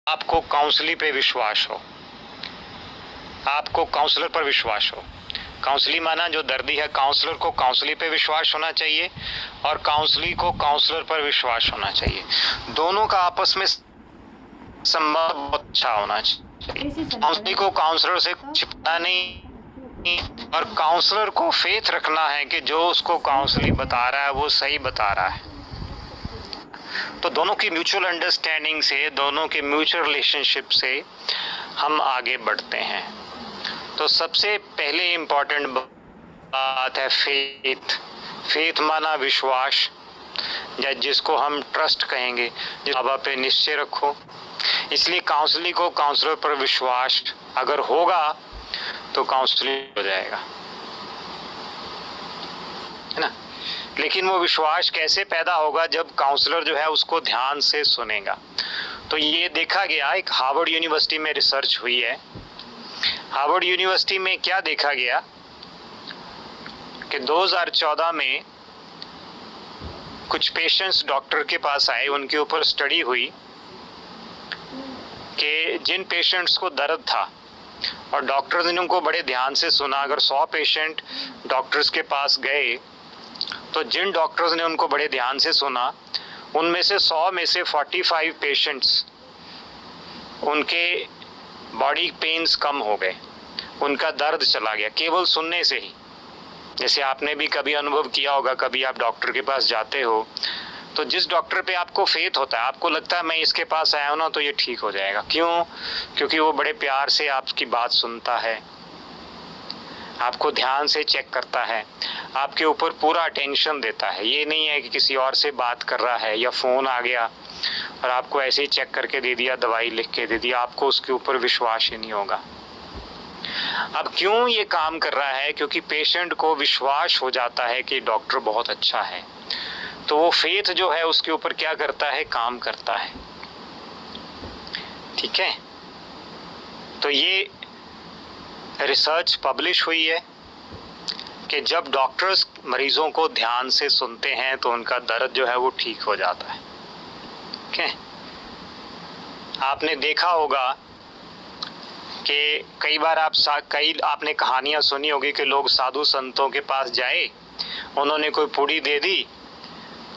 आपको काउंसलिंग पे विश्वास हो, आपको काउंसलर पर विश्वास हो। काउंसलिंग माना जो दर्दी है, काउंसलर को काउंसलिंग पे विश्वास होना चाहिए और काउंसलिंग को काउंसलर पर विश्वास होना चाहिए। दोनों का आपस में संबंध बहुत अच्छा होना चाहिए। काउंसलिंग को काउंसलर से छिपना नहीं और काउंसलर को फेथ रखना है कि जो उसको काउंसलिंग बता रहा है वो सही बता रहा है। तो दोनों की म्यूचुअल अंडरस्टैंडिंग से, दोनों के म्यूचुअल रिलेशनशिप से हम आगे बढ़ते हैं। तो सबसे पहले इम्पॉर्टेंट बात है फेथ। फेथ माना विश्वास, या जिसको हम ट्रस्ट कहेंगे, जिस बाबा पे निश्चय रखो। इसलिए काउंसलिंग को काउंसलर पर विश्वास अगर होगा तो काउंसलिंग हो जाएगा, है ना। लेकिन वो विश्वास कैसे पैदा होगा? जब काउंसलर जो है उसको ध्यान से सुनेगा। तो ये देखा गया, एक हार्वर्ड यूनिवर्सिटी में रिसर्च हुई है। हार्वर्ड यूनिवर्सिटी में क्या देखा गया कि 2014 में कुछ पेशेंट्स डॉक्टर के पास आए, उनके ऊपर स्टडी हुई कि जिन पेशेंट्स को दर्द था और डॉक्टर ने उनको बड़े ध्यान से सुना। अगर 100 पेशेंट डॉक्टर्स के पास गए तो जिन डॉक्टर्स ने उनको बड़े ध्यान से सुना, उनमें से 100 में से 45 पेशेंट्स, उनके बॉडी पेन्स कम हो गए, उनका दर्द चला गया केवल सुनने से ही। जैसे आपने भी कभी अनुभव किया होगा, कभी आप डॉक्टर के पास जाते हो तो जिस डॉक्टर पे आपको फेथ होता है, आपको लगता है मैं इसके पास आया हूँ ना तो ये ठीक हो जाएगा। क्यों? क्योंकि वो बड़े प्यार से आपकी बात सुनता है, आपको ध्यान से चेक करता है, आपके ऊपर पूरा अटेंशन देता है। ये नहीं है कि किसी और से बात कर रहा है या फ़ोन आ गया और आपको ऐसे ही चेक करके दे दिया, दवाई लिख के दे दिया, आपको उसके ऊपर विश्वास ही नहीं होगा। अब क्यों ये काम कर रहा है? क्योंकि पेशेंट को विश्वास हो जाता है कि डॉक्टर बहुत अच्छा है, तो वो फेथ जो है उसके ऊपर क्या करता है? काम करता है। ठीक है, तो ये रिसर्च पब्लिश हुई है कि जब डॉक्टर्स मरीजों को ध्यान से सुनते हैं तो उनका दर्द जो है वो ठीक हो जाता है। ठीक है, आपने देखा होगा कि कई बार आपने कहानियां सुनी होगी कि लोग साधु संतों के पास जाए, उन्होंने कोई पूड़ी दे दी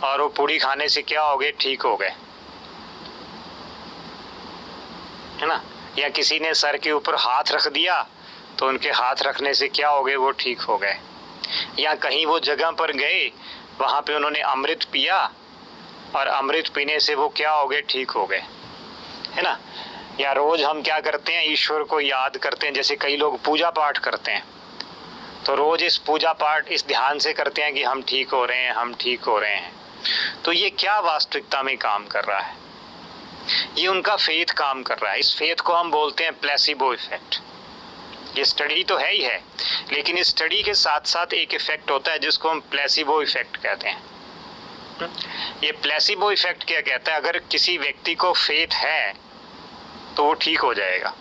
और वो पूड़ी खाने से क्या हो गए? ठीक हो गए, है ना। या किसी ने सर के ऊपर हाथ रख दिया तो उनके हाथ रखने से क्या हो गए? वो ठीक हो गए। या कहीं वो जगह पर गए, वहाँ पे उन्होंने अमृत पिया और अमृत पीने से वो क्या हो गए? ठीक हो गए, है ना। या रोज हम क्या करते हैं? ईश्वर को याद करते हैं। जैसे कई लोग पूजा पाठ करते हैं, तो रोज इस पूजा पाठ इस ध्यान से करते हैं कि हम ठीक हो रहे हैं, हम ठीक हो रहे हैं। तो ये क्या वास्तविकता में काम कर रहा है? ये उनका फेथ काम कर रहा है। इस फेथ को हम बोलते हैं प्लेसिबो इफेक्ट। ये स्टडी तो है ही है, लेकिन इस स्टडी के साथ साथ एक इफेक्ट होता है जिसको हम प्लेसिबो इफेक्ट कहते हैं। ये प्लेसिबो इफेक्ट क्या कहता है? अगर किसी व्यक्ति को फेथ है तो वो ठीक हो जाएगा,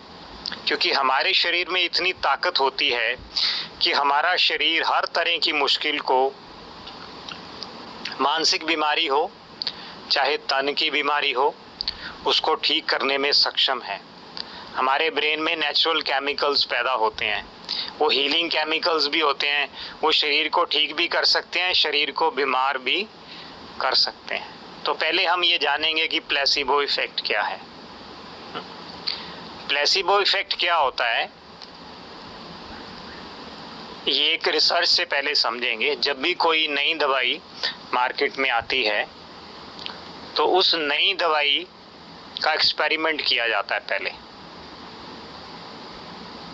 क्योंकि हमारे शरीर में इतनी ताकत होती है कि हमारा शरीर हर तरह की मुश्किल को, मानसिक बीमारी हो चाहे तन की बीमारी हो, उसको ठीक करने में सक्षम है। हमारे ब्रेन में नेचुरल केमिकल्स पैदा होते हैं, वो हीलिंग केमिकल्स भी होते हैं, वो शरीर को ठीक भी कर सकते हैं, शरीर को बीमार भी कर सकते हैं। तो पहले हम ये जानेंगे कि प्लेसिबो इफेक्ट क्या है। प्लेसिबो इफेक्ट क्या होता है, ये एक रिसर्च से पहले समझेंगे। जब भी कोई नई दवाई मार्केट में आती है तो उस नई दवाई का एक्सपेरिमेंट किया जाता है पहले।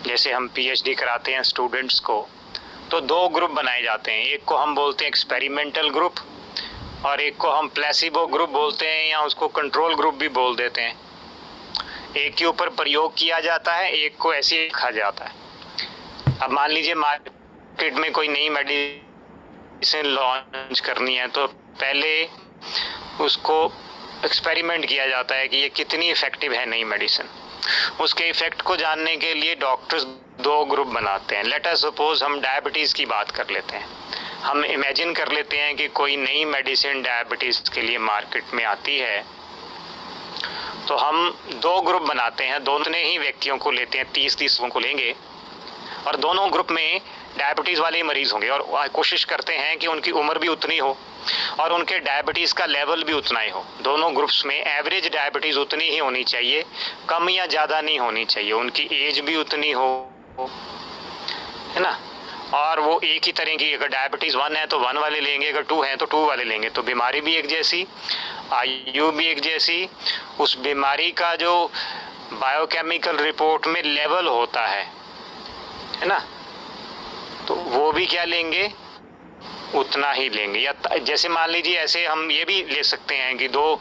जैसे हम पीएचडी कराते हैं स्टूडेंट्स को, तो 2 ग्रुप बनाए जाते हैं। एक को हम बोलते हैं एक्सपेरिमेंटल ग्रुप और एक को हम प्लेसिबो ग्रुप बोलते हैं, या उसको कंट्रोल ग्रुप भी बोल देते हैं। एक के ऊपर प्रयोग किया जाता है, एक को ऐसे ही रखा जाता है। अब मान लीजिए मार्केट में कोई नई मेडिसिन लॉन्च करनी है, तो पहले उसको एक्सपेरिमेंट किया जाता है कि ये कितनी इफेक्टिव है नई मेडिसिन। उसके इफेक्ट को जानने के लिए डॉक्टर्स 2 ग्रुप बनाते हैं। लेट अस सपोज हम डायबिटीज़ की बात कर लेते हैं। हम इमेजिन कर लेते हैं कि कोई नई मेडिसिन डायबिटीज़ के लिए मार्केट में आती है, तो हम 2 ग्रुप बनाते हैं, दोनों ही व्यक्तियों को लेते हैं, 30-30 लोगों को लेंगे और दोनों ग्रुप में डायबिटीज़ वाले मरीज़ होंगे और कोशिश करते हैं कि उनकी उम्र भी उतनी हो और उनके डायबिटीज़ का लेवल भी उतना ही हो। दोनों ग्रुप्स में एवरेज डायबिटीज़ उतनी ही होनी चाहिए, कम या ज़्यादा नहीं होनी चाहिए, उनकी एज भी उतनी हो, है ना। और वो एक ही तरह की, अगर डायबिटीज़ 1 है तो 1 वाले लेंगे, अगर 2 है तो 2 वाले लेंगे। तो बीमारी भी एक जैसी, आयु भी एक जैसी, उस बीमारी का जो बायोकेमिकल रिपोर्ट में लेवल होता है ना, तो वो भी क्या लेंगे, उतना ही लेंगे। या जैसे मान लीजिए ऐसे हम ये भी ले सकते हैं कि 2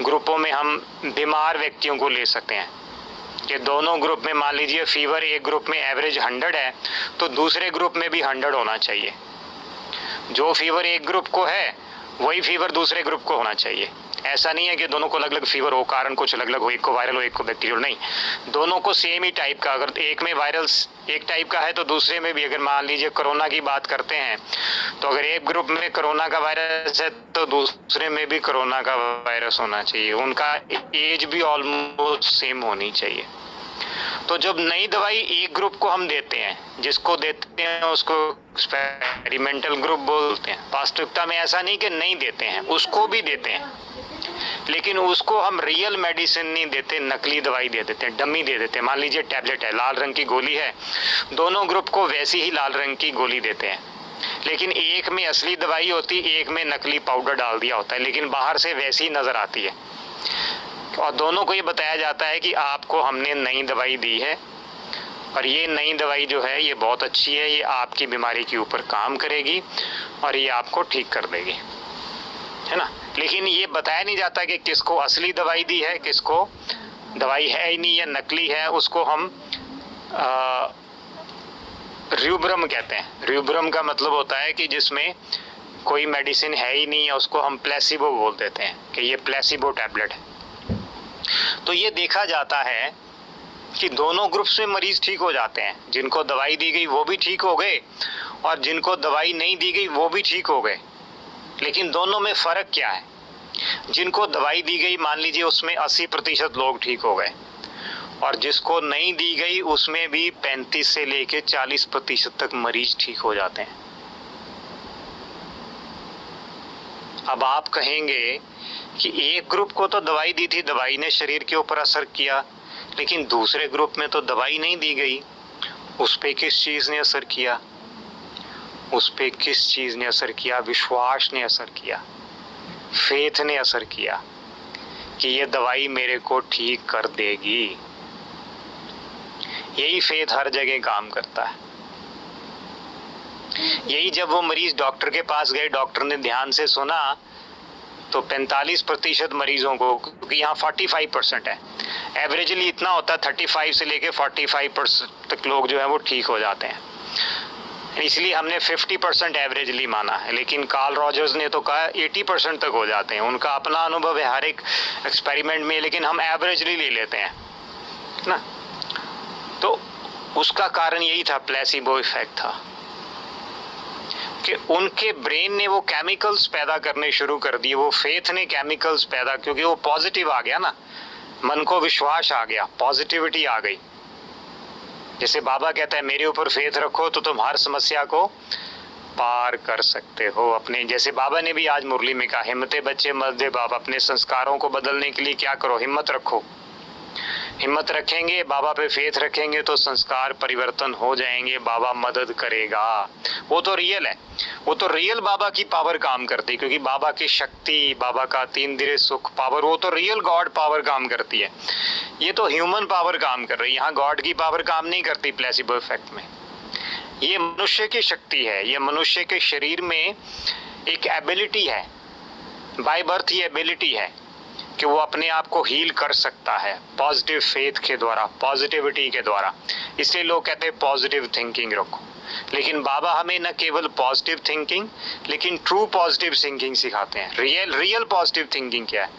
ग्रुपों में हम बीमार व्यक्तियों को ले सकते हैं कि दोनों ग्रुप में मान लीजिए फीवर एक ग्रुप में एवरेज 100 है तो दूसरे ग्रुप में भी 100 होना चाहिए। जो फीवर एक ग्रुप को है वही फीवर दूसरे ग्रुप को होना चाहिए। ऐसा नहीं है कि दोनों को अलग अलग फीवर हो, कारण कुछ अलग अलग हो, एक को वायरल हो एक को बैक्टीरियल, नहीं, दोनों को सेम ही टाइप का। अगर एक में वायरल एक टाइप का है तो दूसरे में भी, अगर मान लीजिए कोरोना की बात करते हैं तो अगर एक ग्रुप में कोरोना का वायरस है तो दूसरे में भी कोरोना का वायरस होना चाहिए, उनका एज भी ऑलमोस्ट सेम होनी चाहिए। तो जब नई दवाई एक ग्रुप को हम देते हैं, जिसको देते हैं उसको एक्सपेरिमेंटल ग्रुप बोलते हैं। वास्तविकता में ऐसा नहीं कि नहीं देते हैं, उसको भी देते हैं, लेकिन उसको हम रियल मेडिसिन नहीं देते, नकली दवाई दे देते हैं, डमी दे देते हैं। मान लीजिए टैबलेट है, लाल रंग की गोली है, दोनों ग्रुप को वैसी ही लाल रंग की गोली देते हैं, लेकिन एक में असली दवाई होती, एक में नकली पाउडर डाल दिया होता है, लेकिन बाहर से वैसी नज़र आती है। और दोनों को ये बताया जाता है कि आपको हमने नई दवाई दी है और ये नई दवाई जो है ये बहुत अच्छी है, ये आपकी बीमारी के ऊपर काम करेगी और ये आपको ठीक कर देगी, है ना। लेकिन ये बताया नहीं जाता कि किसको असली दवाई दी है, किसको दवाई है ही नहीं या नकली है। उसको हम र्यूब्रम कहते हैं। र्यूब्रम का मतलब होता है कि जिसमें कोई मेडिसिन है ही नहीं है, उसको हम प्लेसिबो बोल देते हैं कि ये प्लेसिबो टैबलेट है। तो ये देखा जाता है कि दोनों ग्रुप से मरीज ठीक हो जाते हैं, जिनको दवाई दी गई वो भी ठीक हो गए और जिनको दवाई नहीं दी गई वो भी ठीक हो गए। लेकिन दोनों में फ़र्क क्या है, जिनको दवाई दी गई मान लीजिए उसमें 80% लोग ठीक हो गए और जिसको नहीं दी गई उसमें भी 35 से लेके 40% तक मरीज ठीक हो जाते हैं। अब आप कहेंगे कि एक ग्रुप को तो दवाई दी थी, दवाई ने शरीर के ऊपर असर किया, लेकिन दूसरे ग्रुप में तो दवाई नहीं दी गई, उस पे किस चीज़ ने असर किया? उस पे किस चीज़ ने असर किया? विश्वास ने असर किया, फेथ ने असर किया कि ये दवाई मेरे को ठीक कर देगी। यही फेथ हर जगह काम करता है। यही जब वो मरीज डॉक्टर के पास गए, डॉक्टर ने ध्यान से सुना तो 45% मरीजों को, क्योंकि यहाँ 45% है, एवरेजली इतना होता है 35 से लेके 45% तक लोग जो है वो ठीक हो जाते हैं, इसलिए हमने 50% एवरेजली माना है। लेकिन कार्ल रॉजर्स ने तो कहा 80% तक हो जाते हैं। उनका अपना अनुभव है हर एक एक्सपेरिमेंट में, लेकिन हम एवरेजली ले लेते हैं ना। तो उसका कारण यही था, प्लेसिबो इफेक्ट था कि उनके ब्रेन ने वो केमिकल्स पैदा करने शुरू कर दिए, वो फेथ ने केमिकल्स पैदा, क्योंकि वो पॉजिटिव आ गया ना, मन को विश्वास आ गया, पॉजिटिविटी आ गई। जैसे बाबा कहता है मेरे ऊपर फेथ रखो तो तुम हर समस्या को पार कर सकते हो अपने। जैसे बाबा ने भी आज मुरली में कहा, हिम्मते बच्चे मत दे बाप, अपने संस्कारों को बदलने के लिए क्या करो, हिम्मत रखो। हिम्मत रखेंगे, बाबा पे फेथ रखेंगे तो संस्कार परिवर्तन हो जाएंगे, बाबा मदद करेगा। वो तो रियल है, वो तो रियल बाबा की पावर काम करती है, क्योंकि बाबा की शक्ति, बाबा का 3 दिरे सुख पावर, वो तो रियल गॉड पावर काम करती है। ये तो ह्यूमन पावर काम कर रही है, यहाँ गॉड की पावर काम नहीं करती प्लेसिबो इफेक्ट में। ये मनुष्य की शक्ति है, ये मनुष्य के शरीर में एक एबिलिटी है, बाय बर्थ ये एबिलिटी है कि वो अपने आप को हील कर सकता है पॉजिटिव फेथ के द्वारा, पॉजिटिविटी के द्वारा। इसलिए लोग कहते हैं पॉजिटिव थिंकिंग रखो। लेकिन बाबा हमें न केवल पॉजिटिव थिंकिंग, लेकिन ट्रू पॉजिटिव थिंकिंग सिखाते हैं। रियल पॉजिटिव थिंकिंग क्या है?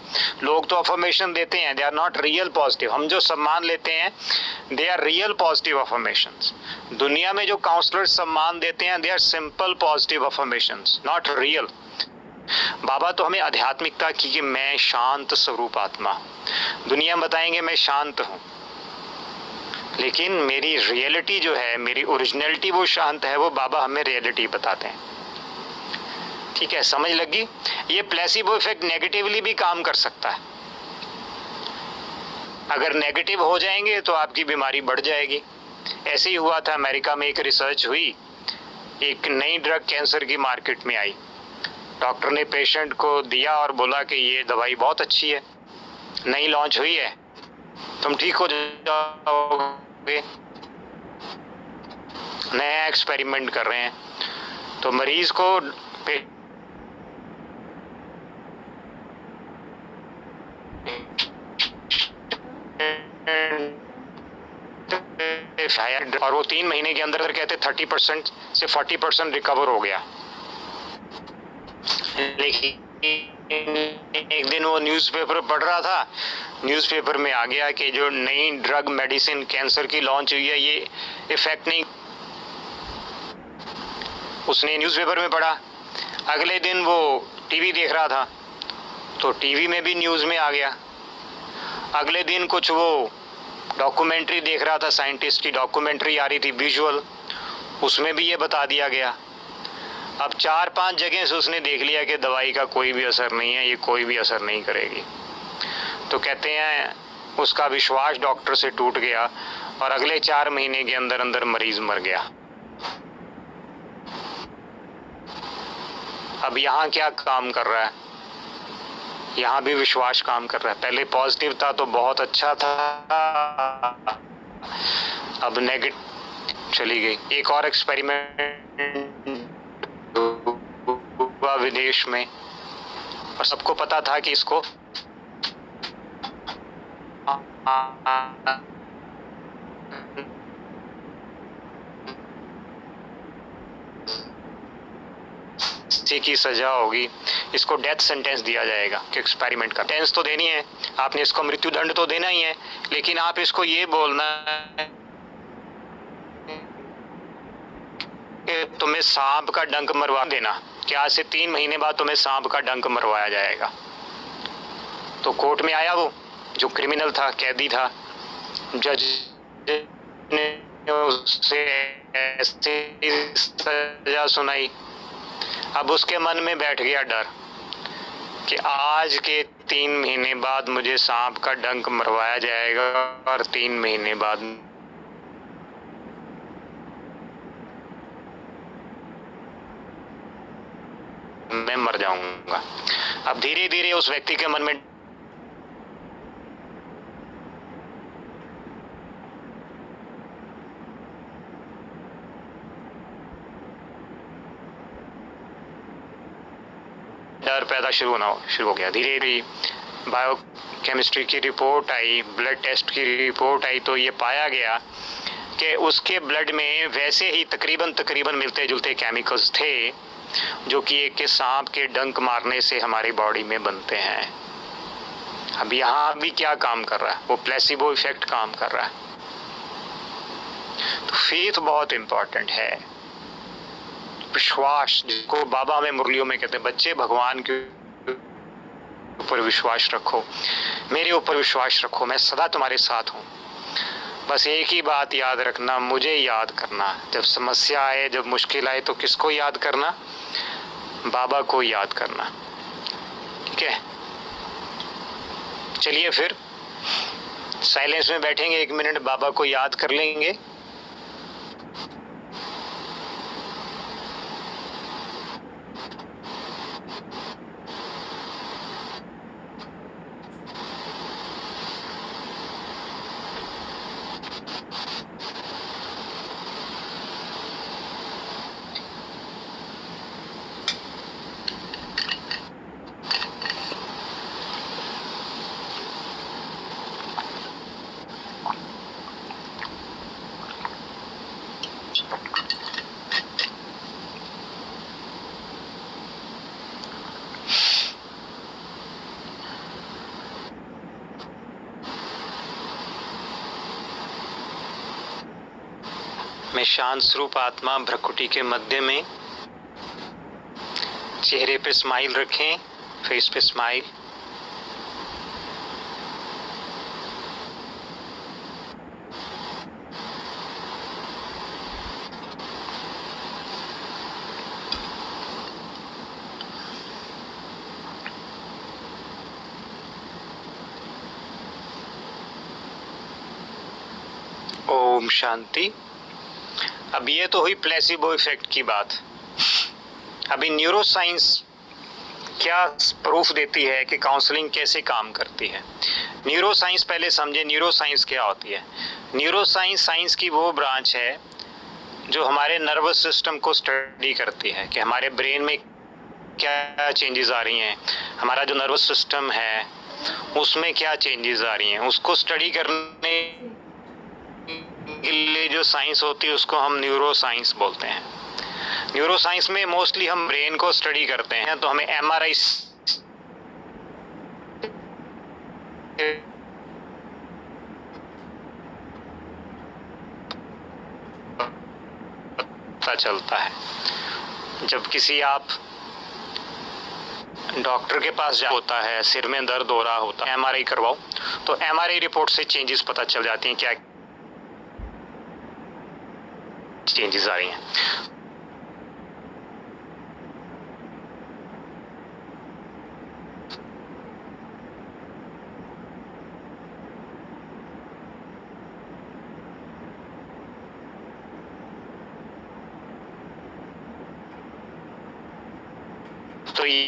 लोग तो अफर्मेशन देते हैं, they are not real positive. हम जो सम्मान लेते हैं they are real positive affirmations. दुनिया में जो काउंसलर सम्मान देते हैं they are simple positive affirmations, not real. बाबा तो हमें आध्यात्मिकता की कि मैं शांत स्वरूप आत्मा, दुनिया बताएंगे मैं शांत हूँ, लेकिन मेरी रियलिटी जो है, मेरी ओरिजिनलिटी वो शांत है, वो बाबा हमें रियलिटी बताते हैं। ठीक है, समझ लगी? ये प्लेसिबो इफेक्ट नेगेटिवली भी काम कर सकता है। अगर नेगेटिव हो जाएंगे तो आपकी बीमारी बढ़ जाएगी। ऐसे ही हुआ था, अमेरिका में एक रिसर्च हुई, एक नई ड्रग कैंसर की मार्केट में आई। डॉक्टर ने पेशेंट को दिया और बोला कि ये दवाई बहुत अच्छी है, नई लॉन्च हुई है, तुम ठीक हो जाओगे। नया एक्सपेरिमेंट कर रहे हैं, तो मरीज को और वो 3 महीने के अंदर कहते 30% से 40% रिकवर हो गया। लेकिन एक दिन वो न्यूज़पेपर पढ़ रहा था, न्यूज़पेपर में आ गया कि जो नई ड्रग मेडिसिन कैंसर की लॉन्च हुई है, ये इफेक्ट नहीं। उसने न्यूज़पेपर में पढ़ा। अगले दिन वो टीवी देख रहा था, तो टीवी में भी न्यूज़ में आ गया। अगले दिन कुछ वो डॉक्यूमेंट्री देख रहा था, साइंटिस्ट की डॉक्यूमेंट्री आ रही थी विजुअल, उसमें भी ये बता दिया गया। अब 4-5 जगह से उसने देख लिया कि दवाई का कोई भी असर नहीं है, ये कोई भी असर नहीं करेगी। तो कहते हैं उसका विश्वास डॉक्टर से टूट गया और अगले 4 महीने के अंदर अंदर मरीज मर गया। अब यहाँ क्या काम कर रहा है? यहाँ भी विश्वास काम कर रहा है। पहले पॉजिटिव था तो बहुत अच्छा था, अब नेगेटिव चली गई। एक और एक्सपेरिमेंट हुआ विदेश में, और सबको पता था कि इसको की सजा होगी, इसको डेथ सेंटेंस दिया जाएगा कि एक्सपेरिमेंट का सेंटेंस तो देनी है आपने, इसको मृत्यु दंड तो देना ही है, लेकिन आप इसको ये बोलना है कि तुम्हें सांप का डंक मरवा देना, कि आज से 3 महीने बाद तुम्हें सांप का डंक मरवाया जाएगा। तो कोर्ट में आया वो जो क्रिमिनल था, कैदी था, जज ने उसे ऐसी सजा सुनाई। अब उसके मन में बैठ गया डर कि आज के 3 महीने बाद मुझे सांप का डंक मरवाया जाएगा और 3 महीने बाद मैं मर जाऊंगा। अब धीरे धीरे उस व्यक्ति के मन में डर पैदा शुरू हो गया। धीरे धीरे बायो केमिस्ट्री की रिपोर्ट आई, ब्लड टेस्ट की रिपोर्ट आई, तो ये पाया गया कि उसके ब्लड में वैसे ही तकरीबन मिलते जुलते केमिकल्स थे जो कि एक के सांप के डंक मारने से हमारी बॉडी में बनते हैं। अब यहाँ भी क्या काम कर रहा है? वो प्लेसिबो इफेक्ट काम कर रहा है। तो फेथ बहुत इंपॉर्टेंट है, विश्वास, जिसको बाबा हमें मुरलियों में कहते हैं, बच्चे भगवान के ऊपर विश्वास रखो, मेरे ऊपर विश्वास रखो, मैं सदा तुम्हारे साथ हूँ। बस एक ही बात याद रखना, मुझे याद करना। जब समस्या आए, जब मुश्किल आए, तो किसको याद करना? बाबा को याद करना। ठीक है, चलिए फिर साइलेंस में बैठेंगे 1 मिनट, बाबा को याद कर लेंगे। मैं शांत स्वरूप आत्मा भ्रकुटी के मध्य में चेहरे पे स्माइल रखें, फेस पे स्माइल। ओम शांति। अब ये तो हुई प्लेसिबो इफेक्ट की बात। अभी न्यूरो साइंस क्या प्रूफ देती है कि काउंसलिंग कैसे काम करती है। न्यूरो साइंस पहले समझे, न्यूरो साइंस क्या होती है। न्यूरो साइंस साइंस की वो ब्रांच है जो हमारे नर्वस सिस्टम को स्टडी करती है कि हमारे ब्रेन में क्या चेंजेस आ रही हैं, हमारा जो नर्वस सिस्टम है उसमें क्या चेंजेस आ रही हैं। उसको स्टडी करने के लिए जो साइंस होती है उसको हम न्यूरो साइंस बोलते हैं। न्यूरो साइंस में मोस्टली हम ब्रेन को स्टडी करते हैं, तो हमें एमआरआई पता चलता है। जब किसी आप डॉक्टर के पास जा होता है, सिर में दर्द हो रहा होता है, एमआरआई करवाओ, तो एमआरआई रिपोर्ट से चेंजेस पता चल जाती हैं, क्या चेंजेस आ रही हैं। तो ये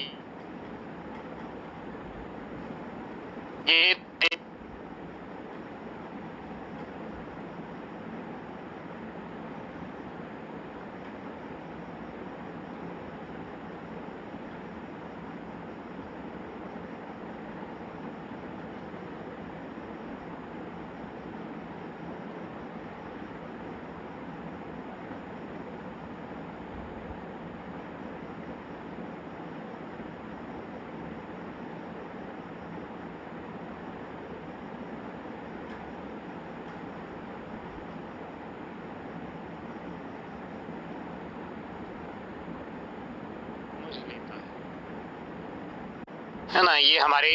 है ना, ये हमारे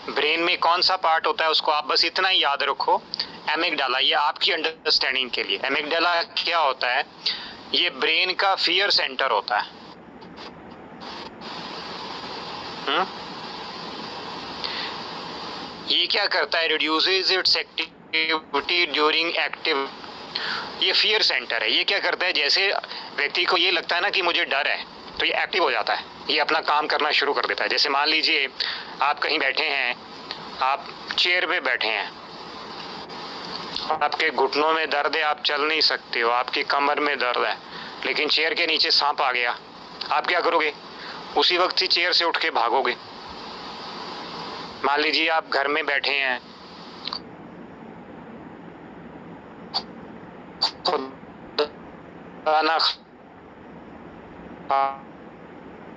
ब्रेन में कौन सा पार्ट होता है उसको आप बस इतना ही याद रखो, एमिगडाला। ये आपकी अंडरस्टैंडिंग के लिए, एमिगडाला क्या होता है, ये ब्रेन का फियर सेंटर होता है। ये क्या करता है, reduces it's activity during active. ये फियर सेंटर है। ये क्या करता है, जैसे व्यक्ति को ये लगता है ना कि मुझे डर है, तो ये एक्टिव हो जाता है, ये अपना काम करना शुरू कर देता है। जैसे मान लीजिए आप कहीं बैठे हैं, आप चेयर पे बैठे हैं, आपके घुटनों में दर्द है, आप चल नहीं सकते हो, आपकी कमर में दर्द है, लेकिन चेयर के नीचे सांप आ गया, आप क्या करोगे, उसी वक्त ही चेयर से उठ के भागोगे। मान लीजिए आप घर में बैठे हैं, खुदा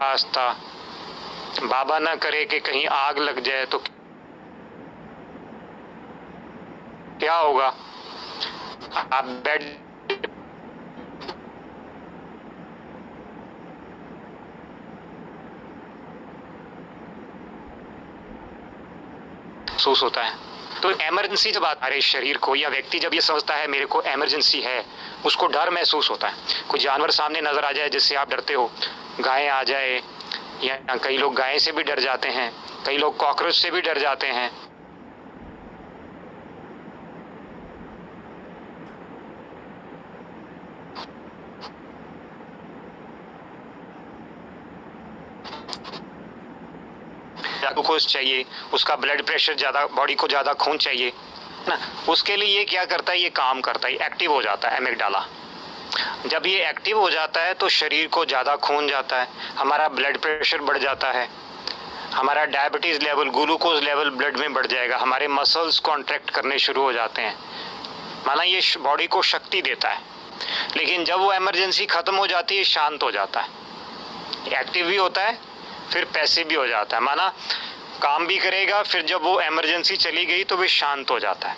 आस्था बाबा ना करे कि कहीं आग लग जाए तो क्या होगा, आप बेड महसूस होता है। तो इमरजेंसी जब हमारे शरीर को या व्यक्ति जब ये समझता है मेरे को इमरजेंसी है, उसको डर महसूस होता है। कोई जानवर सामने नजर आ जाए जिससे आप डरते हो, गाय आ जाए, या कई लोग गाय से भी डर जाते हैं, कई लोग कॉकरोच से भी डर जाते हैं। ग्लूकोज चाहिए, उसका ब्लड प्रेशर ज़्यादा, बॉडी को ज़्यादा खून चाहिए ना, उसके लिए ये क्या करता है, ये काम करता है, एक्टिव हो जाता है एमिगडाला। जब ये एक्टिव हो जाता है तो शरीर को ज़्यादा खून जाता है, हमारा ब्लड प्रेशर बढ़ जाता है, हमारा diabetes level, glucose level blood में बढ़ जाएगा, हमारे मसल्स कॉन्ट्रैक्ट करने शुरू हो जाते हैं। माना ये बॉडी को शक्ति देता है, लेकिन जब वो इमरजेंसी ख़त्म हो जाती है शांत हो जाता है। एक्टिव भी होता है फिर पैसिव भी हो जाता है, माना काम भी करेगा, फिर जब वो इमरजेंसी चली गई तो वे शांत हो जाता है।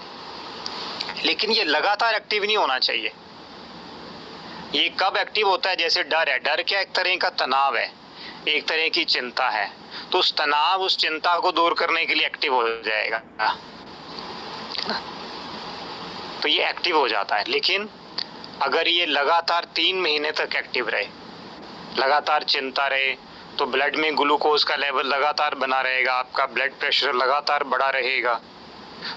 लेकिन ये लगातार एक्टिव नहीं होना चाहिए। ये कब एक्टिव होता है, जैसे डर है, डर क्या एक तरह का तनाव है, एक तरह की चिंता है, तो उस तनाव, उस चिंता को दूर करने के लिए एक्टिव हो जाएगा, तो ये एक्टिव हो जाता है। लेकिन अगर ये लगातार 3 महीने तक एक्टिव रहे, लगातार चिंता रहे, तो ब्लड में ग्लूकोज का लेवल लगातार बना रहेगा, आपका ब्लड प्रेशर लगातार बढ़ा रहेगा,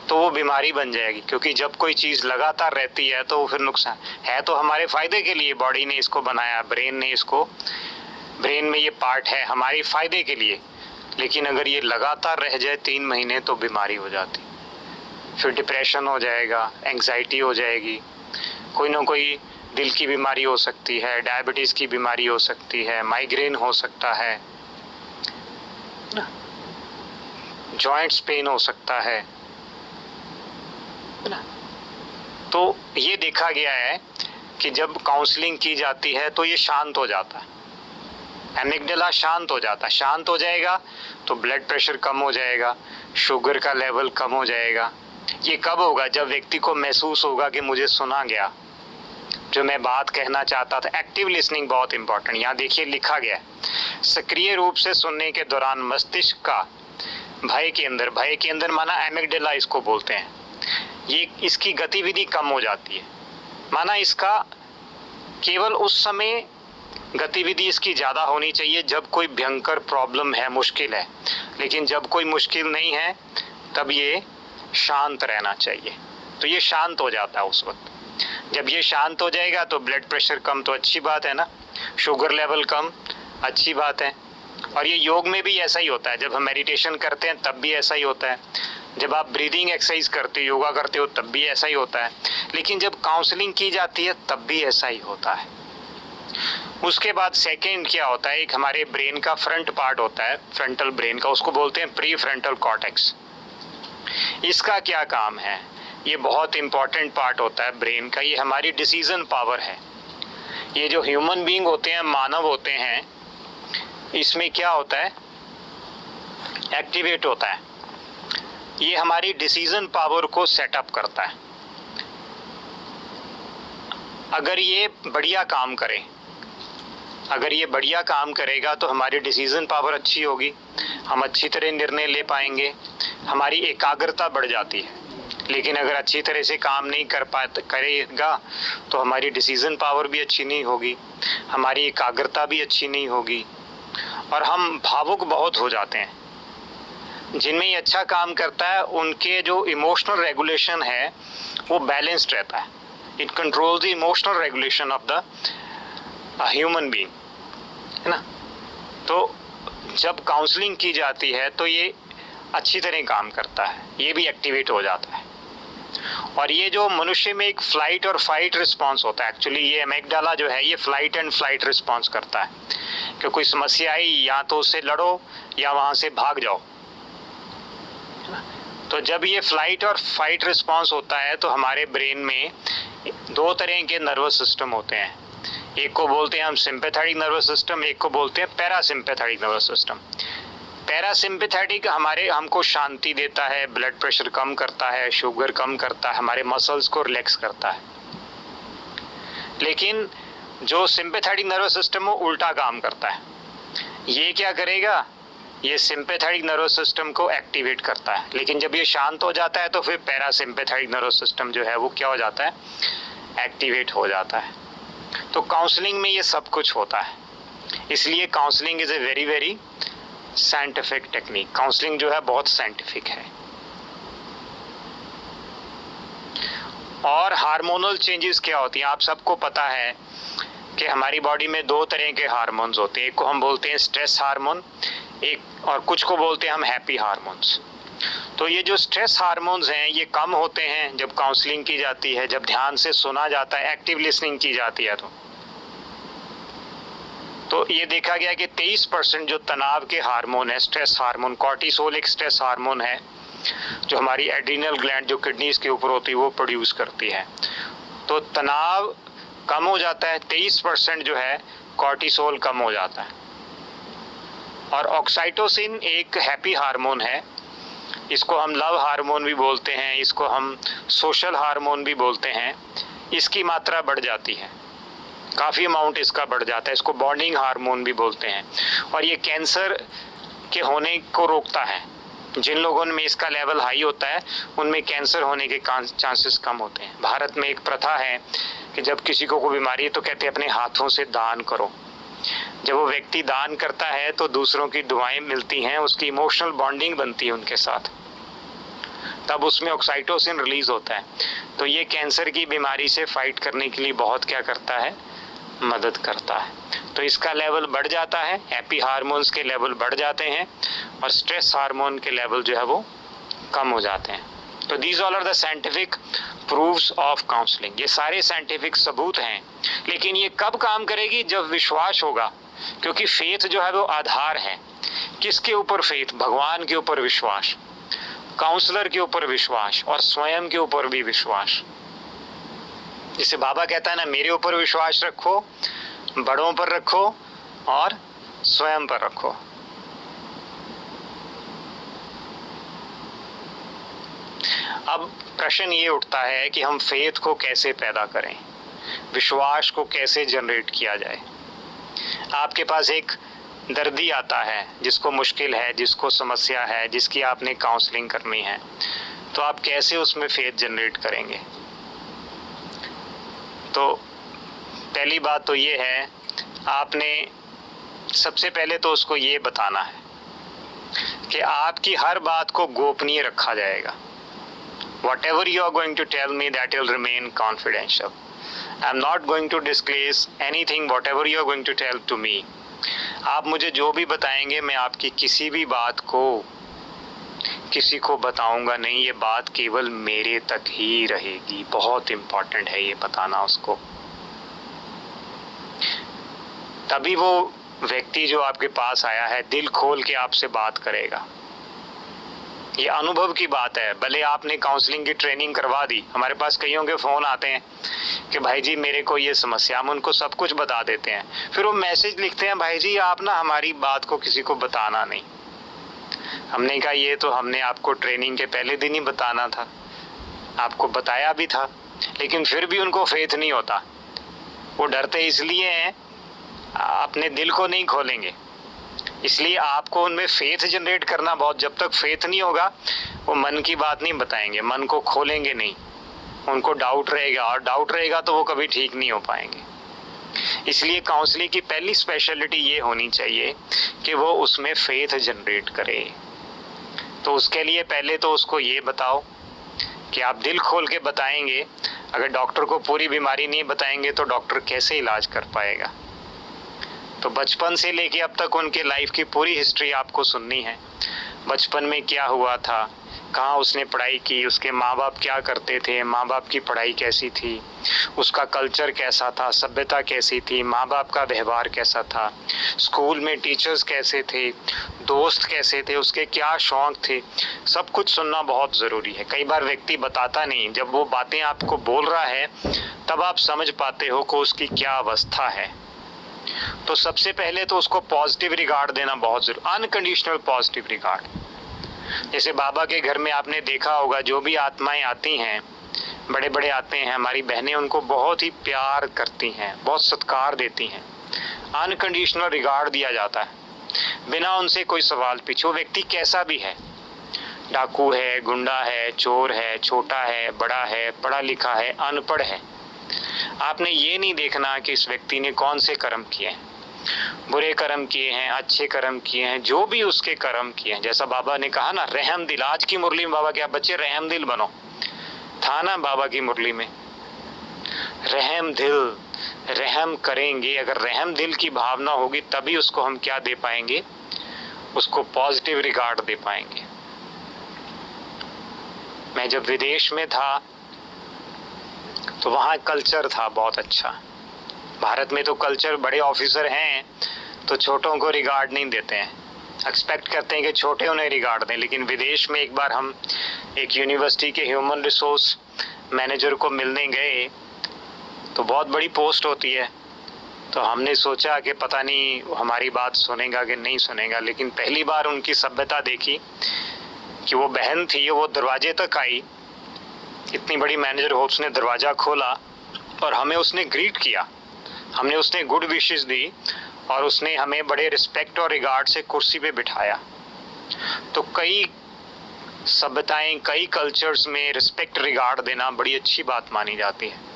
तो वो बीमारी बन जाएगी। क्योंकि जब कोई चीज़ लगातार रहती है तो फिर नुकसान है, तो हमारे फायदे के लिए बॉडी ने इसको बनाया, ब्रेन ने इसको, ब्रेन में ये पार्ट है हमारे फायदे के लिए। लेकिन अगर ये लगातार रह जाए 3 महीने तो बीमारी हो जाती, फिर डिप्रेशन हो जाएगा, एंग्जाइटी हो जाएगी, कोई ना कोई दिल की बीमारी हो सकती है, डायबिटीज़ की बीमारी हो सकती है, माइग्रेन हो सकता है, जॉइंट्स पेन हो सकता है ना। तो ये देखा गया है कि जब काउंसलिंग की जाती है तो ये शांत हो जाता है, एमिग्डाला शांत हो जाता है। शांत हो जाएगा तो ब्लड प्रेशर कम हो जाएगा, शुगर का लेवल कम हो जाएगा। ये कब होगा? जब व्यक्ति को महसूस होगा कि मुझे सुना गया, जो मैं बात कहना चाहता था। एक्टिव लिसनिंग बहुत इंपॉर्टेंट, यहाँ देखिए लिखा गया है, सक्रिय रूप से सुनने के दौरान मस्तिष्क का भय के अंदर माना एमिग्डाला इसको बोलते हैं, ये इसकी गतिविधि कम हो जाती है। माना इसका केवल उस समय गतिविधि इसकी ज़्यादा होनी चाहिए जब कोई भयंकर प्रॉब्लम है, मुश्किल है, लेकिन जब कोई मुश्किल नहीं है तब ये शांत रहना चाहिए। तो ये शांत हो जाता है उस वक्त। जब ये शांत हो जाएगा तो ब्लड प्रेशर कम, तो अच्छी बात है ना, शुगर लेवल कम, अच्छी बात है। और ये योग में भी ऐसा ही होता है, जब हम मेडिटेशन करते हैं तब भी ऐसा ही होता है, जब आप ब्रीदिंग एक्सरसाइज करते हो, योगा करते हो, तब भी ऐसा ही होता है। लेकिन जब काउंसलिंग की जाती है तब भी ऐसा ही होता है। उसके बाद सेकंड क्या होता है, एक हमारे ब्रेन का फ्रंट पार्ट होता है, फ्रंटल ब्रेन का, उसको बोलते हैं प्री फ्रंटल कॉर्टेक्स। इसका क्या काम है? ये बहुत इंपॉर्टेंट पार्ट होता है ब्रेन का, ये हमारी डिसीजन पावर है। ये जो ह्यूमन बीइंग होते हैं, मानव होते हैं, इसमें क्या होता है, एक्टिवेट होता है। ये हमारी डिसीजन पावर को सेटअप करता है। अगर ये बढ़िया काम करे, अगर ये बढ़िया काम करेगा तो हमारी डिसीजन पावर अच्छी होगी, हम अच्छी तरह निर्णय ले पाएंगे, हमारी एकाग्रता बढ़ जाती है। लेकिन अगर अच्छी तरह से काम नहीं करेगा तो हमारी डिसीजन पावर भी अच्छी नहीं होगी, हमारी एकाग्रता भी अच्छी नहीं होगी, और हम भावुक बहुत हो जाते हैं। जिनमें ये अच्छा काम करता है उनके जो इमोशनल रेगुलेशन है वो बैलेंस्ड रहता है। It controls the emotional regulation of the human being, है ना। तो जब काउंसलिंग की जाती है तो ये अच्छी तरह काम करता है, ये भी एक्टिवेट हो जाता है। और ये जो मनुष्य में एक फ्लाइट और फाइट रिस्पॉन्स होता है, एक्चुअली ये एमिग्डाला जो है ये फ्लाइट एंड फ्लाइट रिस्पॉन्स करता है कि कोई समस्या आई, या तो उससे लड़ो या वहाँ से भाग जाओ। तो जब ये फ्लाइट और फाइट रिस्पॉन्स होता है तो हमारे ब्रेन में 2 तरह के नर्वस सिस्टम होते हैं, एक को बोलते हैं हम सिंपैथेटिक नर्वस सिस्टम, एक को बोलते हैं पैरासिम्पैथेटिक नर्वस सिस्टम। पैरासिम्पैथेटिक हमको शांति देता है, ब्लड प्रेशर कम करता है, शुगर कम करता है, हमारे मसल्स को रिलैक्स करता है। लेकिन जो सिंपैथेटिक नर्वस सिस्टम वो उल्टा काम करता है। ये क्या करेगा, ये सिंपैथेटिक नर्वस सिस्टम को एक्टिवेट करता है। लेकिन जब ये शांत हो जाता है तो फिर पैरासिम्पैथेटिक नर्वस सिस्टम जो है वो क्या हो जाता है, एक्टिवेट हो जाता है। तो काउंसलिंग में ये सब कुछ होता है, इसलिए counselling is a very very scientific technique. Counselling जो है बहुत साइंटिफिक है। और हार्मोनल चेंजेस क्या होती हैं, आप सबको पता है कि हमारी बॉडी में 2 तरह के हार्मोन्स होते हैं, एक को हम बोलते हैं स्ट्रेस हार्मोन, एक और कुछ को बोलते हैं हम हैप्पी हार्मोन्स। तो ये जो स्ट्रेस हार्मोन्स हैं ये कम होते हैं जब काउंसलिंग की जाती है, जब ध्यान से सुना जाता है, एक्टिव लिसनिंग की जाती है। तो ये देखा गया कि 23% जो तनाव के हार्मोन है, स्ट्रेस हार्मोन, कॉर्टिसोल एक स्ट्रेस हार्मोन है जो हमारी एड्रिनल ग्लैंड जो किडनीज के ऊपर होती है वो प्रोड्यूस करती है। तो तनाव कम हो जाता है, 23% जो है कॉर्टिसोल कम हो जाता है। और ऑक्साइटोसिन एक हैप्पी हार्मोन है, इसको हम लव हार्मोन भी बोलते हैं, इसको हम सोशल हार्मोन भी बोलते हैं, इसकी मात्रा बढ़ जाती है काफ़ी अमाउंट इसका बढ़ जाता है। इसको बॉन्डिंग हार्मोन भी बोलते हैं, और ये कैंसर के होने को रोकता है। जिन लोगों में इसका लेवल हाई होता है उनमें कैंसर होने के चांसेस कम होते हैं। भारत में एक प्रथा है कि जब किसी को कोई बीमारी है तो कहते हैं अपने हाथों से दान करो। जब वो व्यक्ति दान करता है तो दूसरों की दुआएं मिलती हैं, उसकी इमोशनल बॉन्डिंग बनती है उनके साथ, तब उसमें ऑक्सीटोसिन रिलीज होता है। तो ये कैंसर की बीमारी से फाइट करने के लिए बहुत क्या करता है, मदद करता है। तो इसका लेवल बढ़ जाता है, हैप्पी हार्मोन्स के लेवल बढ़ जाते हैं, और स्ट्रेस हार्मोन के लेवल जो है वो कम हो जाते हैं। तो these all are the scientific proofs of counselling. ये सारे साइंटिफिक सबूत हैं, लेकिन ये कब काम करेगी, जब विश्वास होगा, क्योंकि फेथ जो है वो आधार है। किसके ऊपर फेथ? भगवान के ऊपर विश्वास, काउंसलर के ऊपर विश्वास, और स्वयं के ऊपर भी विश्वास। जिसे बाबा कहता है ना, मेरे ऊपर विश्वास रखो, बड़ों पर रखो और स्वयं पर रखो। अब प्रश्न ये उठता है कि हम फेथ को कैसे पैदा करें, विश्वास को कैसे जनरेट किया जाए। आपके पास एक दर्दी आता है जिसको मुश्किल है, जिसको समस्या है, जिसकी आपने काउंसलिंग करनी है, तो आप कैसे उसमें फेथ जनरेट करेंगे? तो पहली बात तो ये है, आपने सबसे पहले तो उसको ये बताना है कि आपकी हर बात को गोपनीय रखा जाएगा। Whatever you are going to tell me, that will remain confidential. I am not going to disclose anything, whatever you are going to tell to me. आप मुझे जो भी बताएंगे, मैं आपकी किसी भी बात को किसी को बताऊंगा नहीं। ये बात केवल मेरे तक ही रहेगी। बहुत इम्पोर्टेंट है ये बताना उसको। तभी वो व्यक्ति जो आपके पास आया है दिल खोल के आपसे बात करेगा। ये अनुभव की बात है। भले आपने काउंसलिंग की ट्रेनिंग करवा दी, हमारे पास कईयों के फ़ोन आते हैं कि भाई जी मेरे को ये समस्या, हम उनको सब कुछ बता देते हैं, फिर वो मैसेज लिखते हैं, भाई जी आप ना हमारी बात को किसी को बताना नहीं। हमने कहा ये तो हमने आपको ट्रेनिंग के पहले दिन ही बताना था, आपको बताया भी था, लेकिन फिर भी उनको फेथ नहीं होता। वो डरते इसलिए हैं, अपने दिल को नहीं खोलेंगे। इसलिए आपको उनमें फेथ जनरेट करना बहुत, जब तक फेथ नहीं होगा वो मन की बात नहीं बताएंगे, मन को खोलेंगे नहीं, उनको डाउट रहेगा, और डाउट रहेगा तो वो कभी ठीक नहीं हो पाएंगे। इसलिए काउंसलिंग की पहली स्पेशलिटी ये होनी चाहिए कि वो उसमें फेथ जनरेट करे। तो उसके लिए पहले तो उसको ये बताओ कि आप दिल खोल के बताएंगे। अगर डॉक्टर को पूरी बीमारी नहीं बताएंगे तो डॉक्टर कैसे इलाज कर पाएगा? तो बचपन से लेके अब तक उनके लाइफ की पूरी हिस्ट्री आपको सुननी है। बचपन में क्या हुआ था, कहाँ उसने पढ़ाई की, उसके माँ बाप क्या करते थे, माँ बाप की पढ़ाई कैसी थी, उसका कल्चर कैसा था, सभ्यता कैसी थी, माँ बाप का व्यवहार कैसा था, स्कूल में टीचर्स कैसे थे, दोस्त कैसे थे, उसके क्या शौक़ थे, सब कुछ सुनना बहुत ज़रूरी है। कई बार व्यक्ति बताता नहीं, जब वो बातें आपको बोल रहा है तब आप समझ पाते हो कि उसकी क्या अवस्था है। तो सबसे पहले तो उसको पॉजिटिव रिगार्ड देना बहुत ज़रूरी, अनकंडीशनल पॉजिटिव रिगार्ड। जैसे बाबा के घर में आपने देखा होगा, जो भी आत्माएं आती हैं, बड़े बड़े आते हैं, हमारी बहनें उनको बहुत ही प्यार करती हैं, बहुत सत्कार देती हैं, अनकंडीशनल रिगार्ड दिया जाता है बिना उनसे कोई सवाल पूछे। वो व्यक्ति कैसा भी है, डाकू है, गुंडा है, चोर है, छोटा है, बड़ा है, पढ़ा लिखा है, अनपढ़ है, आपने ये नहीं देखना कि इस व्यक्ति ने कौन से कर्म किए हैं, बुरे कर्म किए हैं, अच्छे कर्म किए हैं, जो भी उसके कर्म किए हैं। जैसा बाबा ने कहा ना, रहम दिल, आज की मुरली में बाबा क्या, बच्चे रहम दिल बनो, था ना बाबा की मुरली में, रहम दिल, रहम करेंगे। अगर रहम दिल की भावना होगी तभी उसको हम क्या दे पाएंगे, उसको पॉजिटिव रिगार्ड दे पाएंगे। मैं जब विदेश में था तो वहाँ कल्चर था बहुत अच्छा। भारत में तो कल्चर, बड़े ऑफिसर हैं तो छोटों को रिगार्ड नहीं देते हैं, एक्सपेक्ट करते हैं कि छोटे उन्हें रिगार्ड दें। लेकिन विदेश में एक बार हम एक यूनिवर्सिटी के ह्यूमन रिसोर्स मैनेजर को मिलने गए, तो बहुत बड़ी पोस्ट होती है, तो हमने सोचा कि पता नहीं हमारी बात सुनेगा कि नहीं सुनेगा। लेकिन पहली बार उनकी सभ्यता देखी कि वो बहन थी, वो दरवाजे तक आई, इतनी बड़ी मैनेजर हो, उसने दरवाज़ा खोला और हमें उसने ग्रीट किया, हमने उसने गुड विशेस दी और उसने हमें बड़े रिस्पेक्ट और रिगार्ड से कुर्सी पे बिठाया। तो कई सभ्यताएं, कई कल्चर्स में रिस्पेक्ट रिगार्ड देना बड़ी अच्छी बात मानी जाती है।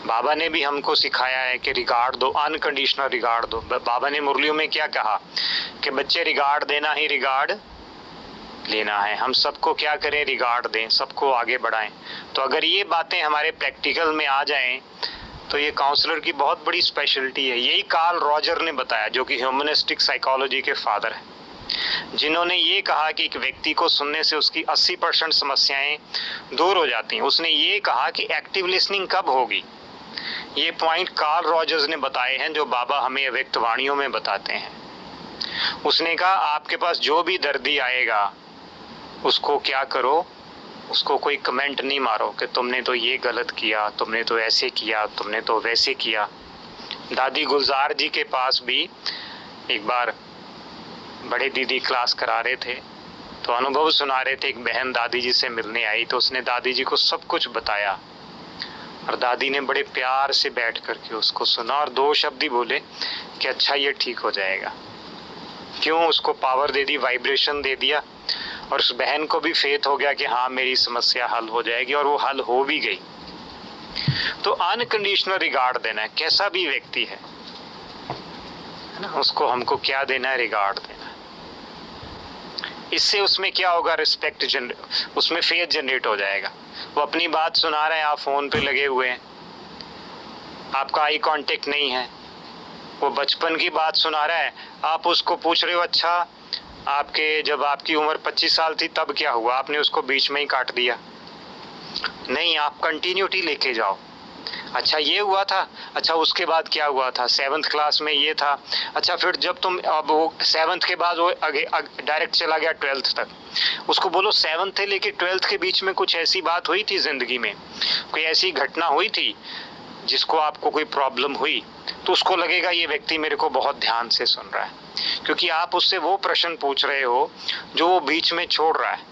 बाबा ने भी हमको सिखाया है कि रिगार्ड दो, अनकंडीशनल रिगार्ड दो। बाबा ने मुरलियों में क्या कहा कि बच्चे रिगार्ड देना ही रिगार्ड लेना है। हम सबको क्या करें, रिगार्ड दें, सबको आगे बढ़ाएं। तो अगर ये बातें हमारे प्रैक्टिकल में आ जाएं तो ये काउंसलर की बहुत बड़ी स्पेशलिटी है। यही कार्ल रॉजर ने बताया, जो कि ह्यूमनिस्टिक साइकोलॉजी के फादर हैं, जिन्होंने ये कहा कि एक व्यक्ति को सुनने से उसकी 80% समस्याएं दूर हो जाती हैं। उसने ये कहा कि एक्टिव लिसनिंग कब होगी। ये पॉइंट कार्ल रॉजर्स ने बताए हैं, जो बाबा हमें व्यक्त वाणियों में बताते हैं। उसने कहा आपके पास जो भी दर्दी आएगा उसको क्या करो, उसको कोई कमेंट नहीं मारो कि तुमने तो ये गलत किया, तुमने तो ऐसे किया, तुमने तो वैसे किया। दादी गुलजार जी के पास भी एक बार बड़े दीदी क्लास करा रहे थे, तो अनुभव सुना रहे थे। एक बहन दादी जी से मिलने आई, तो उसने दादी जी को सब कुछ बताया और दादी ने बड़े प्यार से बैठ करके उसको सुना और 2 शब्द ही बोले कि अच्छा ये ठीक हो जाएगा। क्यों? उसको पावर दे दी, वाइब्रेशन दे दिया और उस बहन को भी फेथ हो गया कि हाँ मेरी समस्या हल हो जाएगी, और वो हल हो भी गई। तो अनकंडीशनल रिगार्ड देना है, कैसा भी व्यक्ति है ना, उसको हमको क्या देना है, रिगार्ड देना है। इससे उसमें क्या होगा, रिस्पेक्ट उसमें फेथ जनरेट हो जाएगा। वो अपनी बात सुना रहे हैं, आप फोन पे लगे हुए हैं, आपका आई कांटेक्ट नहीं है। वो बचपन की बात सुना रहा है, आप उसको पूछ रहे हो अच्छा आपके जब आपकी उम्र 25 साल थी तब क्या हुआ, आपने उसको बीच में ही काट दिया। नहीं, आप कंटिन्यूटी लेके जाओ। अच्छा ये हुआ था, अच्छा उसके बाद क्या हुआ था, 7th क्लास में ये था, अच्छा फिर जब तुम, अब वो 7th के बाद वो आगे डायरेक्ट चला गया 12th तक, उसको बोलो 7th से लेके 12th के बीच में कुछ ऐसी बात हुई थी जिंदगी में, कोई ऐसी घटना हुई थी जिसको आपको कोई प्रॉब्लम हुई, तो उसको लगेगा ये व्यक्ति मेरे को बहुत ध्यान से सुन रहा है, क्योंकि आप उससे वो प्रश्न पूछ रहे हो जो वो बीच में छोड़ रहा है।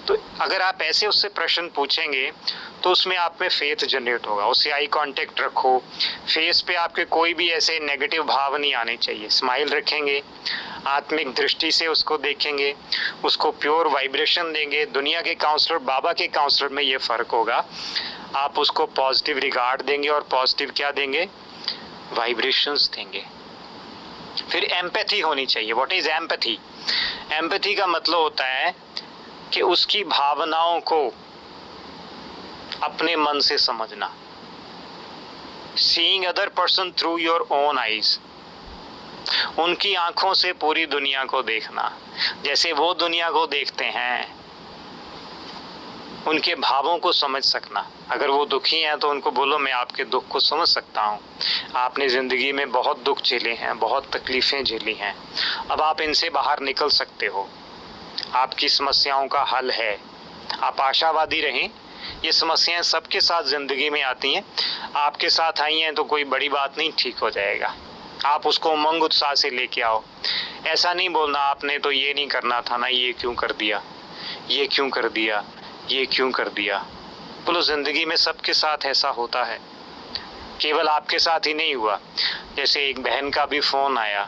तो अगर आप ऐसे उससे प्रश्न पूछेंगे तो उसमें आप में फेथ जनरेट होगा। उससे आई कांटेक्ट रखो, फेस पे आपके कोई भी ऐसे नेगेटिव भाव नहीं आने चाहिए। स्माइल रखेंगे, आत्मिक दृष्टि से उसको देखेंगे, उसको प्योर वाइब्रेशन देंगे। दुनिया के काउंसलर, बाबा के काउंसलर में ये फ़र्क होगा, आप उसको पॉजिटिव रिगार्ड देंगे और पॉजिटिव क्या देंगे, वाइब्रेशंस देंगे। फिर एम्पैथी होनी चाहिए। What is empathy? एम्पैथी का मतलब होता है कि उसकी भावनाओं को अपने मन से समझना। Seeing other person through your own eyes, उनकी आंखों से पूरी दुनिया को देखना, जैसे वो दुनिया को देखते हैं। उनके भावों को समझ सकना। अगर वो दुखी हैं तो उनको बोलो मैं आपके दुख को समझ सकता हूँ, आपने ज़िंदगी में बहुत दुख झेले हैं, बहुत तकलीफ़ें झेली हैं, अब आप इनसे बाहर निकल सकते हो, आपकी समस्याओं का हल है। आप आशावादी रहें। ये समस्याएं सबके साथ ज़िंदगी में आती हैं, आपके साथ आई हैं तो कोई बड़ी बात नहीं, ठीक हो जाएगा। आप उसको उमंग उत्साह से लेके आओ। ऐसा नहीं बोलना आपने तो ये नहीं करना था ना, ये क्यों कर दिया, ये क्यों कर दिया, ये क्यों कर दिया। बोलो ज़िंदगी में सबके साथ ऐसा होता है, केवल आपके साथ ही नहीं हुआ। जैसे एक बहन का भी फ़ोन आया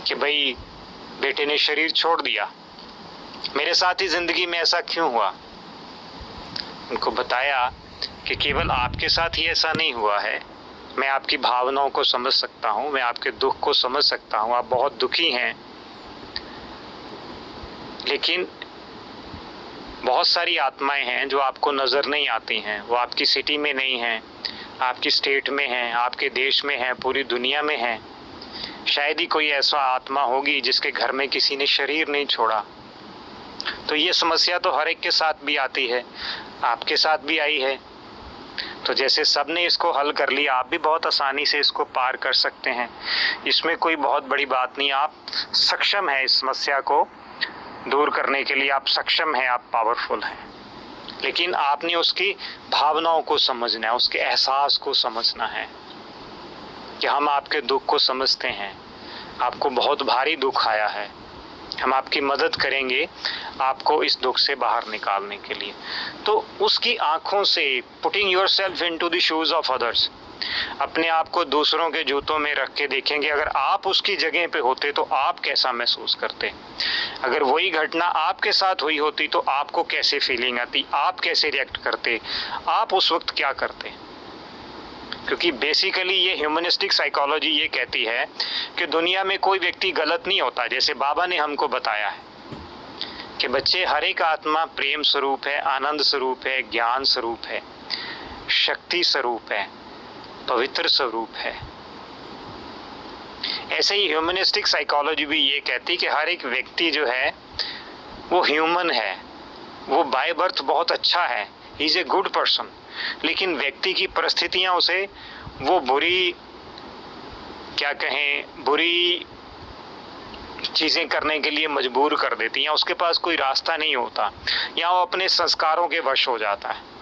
कि भाई बेटे ने शरीर छोड़ दिया, मेरे साथ ही ज़िंदगी में ऐसा क्यों हुआ। उनको बताया कि केवल आपके साथ ही ऐसा नहीं हुआ है, मैं आपकी भावनाओं को समझ सकता हूँ, मैं आपके दुख को समझ सकता हूँ, आप बहुत दुखी हैं, लेकिन बहुत सारी आत्माएं हैं जो आपको नज़र नहीं आती हैं। वो आपकी सिटी में नहीं हैं, आपकी स्टेट में हैं, आपके देश में हैं, पूरी दुनिया में हैं। शायद ही कोई ऐसा आत्मा होगी जिसके घर में किसी ने शरीर नहीं छोड़ा। तो ये समस्या तो हर एक के साथ भी आती है, आपके साथ भी आई है। तो जैसे सब ने इसको हल कर लिया, आप भी बहुत आसानी से इसको पार कर सकते हैं। इसमें कोई बहुत बड़ी बात नहीं, आप सक्षम हैं इस समस्या को दूर करने के लिए, आप सक्षम हैं, आप पावरफुल हैं। लेकिन आपने उसकी भावनाओं को समझना है, उसके एहसास को समझना है कि हम आपके दुख को समझते हैं, आपको बहुत भारी दुख आया है, हम आपकी मदद करेंगे आपको इस दुख से बाहर निकालने के लिए। तो उसकी आंखों से putting yourself in to the shoes of others, अपने आप को दूसरों के जूतों में रख के देखेंगे अगर आप उसकी जगह पे होते तो आप कैसा महसूस करते, अगर वही घटना आपके साथ हुई होती तो आपको कैसे फीलिंग आती, आप कैसे रिएक्ट करते, आप उस वक्त क्या करते। क्योंकि बेसिकली ये ह्यूमनिस्टिक साइकोलॉजी ये कहती है कि दुनिया में कोई व्यक्ति गलत नहीं होता। जैसे बाबा ने हमको बताया है कि बच्चे, हर एक आत्मा प्रेम स्वरूप है, आनंद स्वरूप है, ज्ञान स्वरूप है, शक्ति स्वरूप है, पवित्र स्वरूप है। ऐसे ही ह्यूमनिस्टिक साइकोलॉजी भी ये कहती कि हर एक व्यक्ति जो है वो ह्यूमन है, वो बाय बर्थ बहुत अच्छा है, he is a good person, लेकिन व्यक्ति की परिस्थितियां उसे वो बुरी, क्या कहें, बुरी चीजें करने के लिए मजबूर कर देती हैं, उसके पास कोई रास्ता नहीं होता, या वो अपने संस्कारों के वश हो जाता है।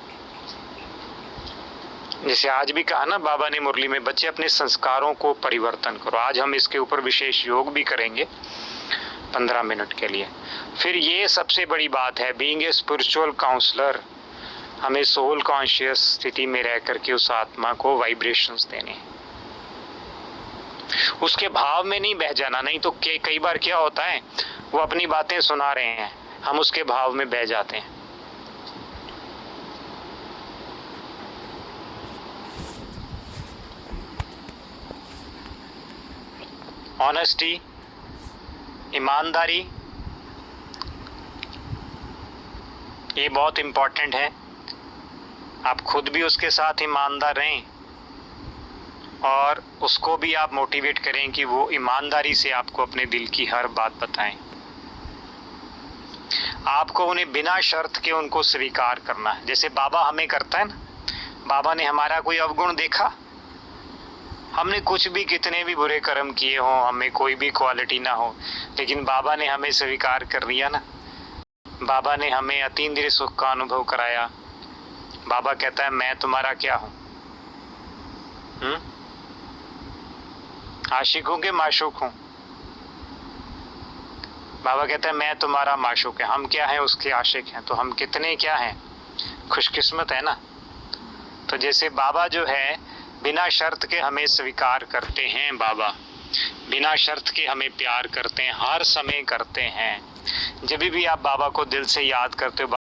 जैसे आज भी कहा ना बाबा ने मुरली में, बच्चे अपने संस्कारों को परिवर्तन करो। आज हम इसके ऊपर विशेष योग भी करेंगे 15 मिनट के लिए। फिर ये सबसे बड़ी बात है, बीइंग ए स्पिरिचुअल काउंसलर, हमें सोल कॉन्शियस स्थिति में रह करके उस आत्मा को वाइब्रेशंस देने, उसके भाव में नहीं बह जाना। नहीं तो कई बार क्या होता है, वो अपनी बातें सुना रहे हैं, हम उसके भाव में बह जाते हैं। ऑनेस्टी, ईमानदारी, ये बहुत इम्पोर्टेंट है। आप खुद भी उसके साथ ईमानदार रहें और उसको भी आप मोटिवेट करें कि वो ईमानदारी से आपको अपने दिल की हर बात बताएं। आपको उन्हें बिना शर्त के उनको स्वीकार करना है, जैसे बाबा हमें करता है ना। बाबा ने हमारा कोई अवगुण देखा, हमने कुछ भी, कितने भी बुरे कर्म किए हों, हमें कोई भी क्वालिटी ना हो, लेकिन बाबा ने हमें स्वीकार कर लिया ना। बाबा ने हमें अतीन्द्रिय सुख का अनुभव कराया। बाबा कहता है मैं तुम्हारा क्या हूं, आशिकों के माशूक हूं। बाबा कहता है मैं तुम्हारा माशूक है, हम क्या हैं, उसके आशिक हैं। तो हम कितने क्या हैं, खुशकिस्मत है ना। तो जैसे बाबा जो है बिना शर्त के हमें स्वीकार करते हैं, बाबा बिना शर्त के हमें प्यार करते हैं, हर समय करते हैं। जब भी आप बाबा को दिल से याद करते हो,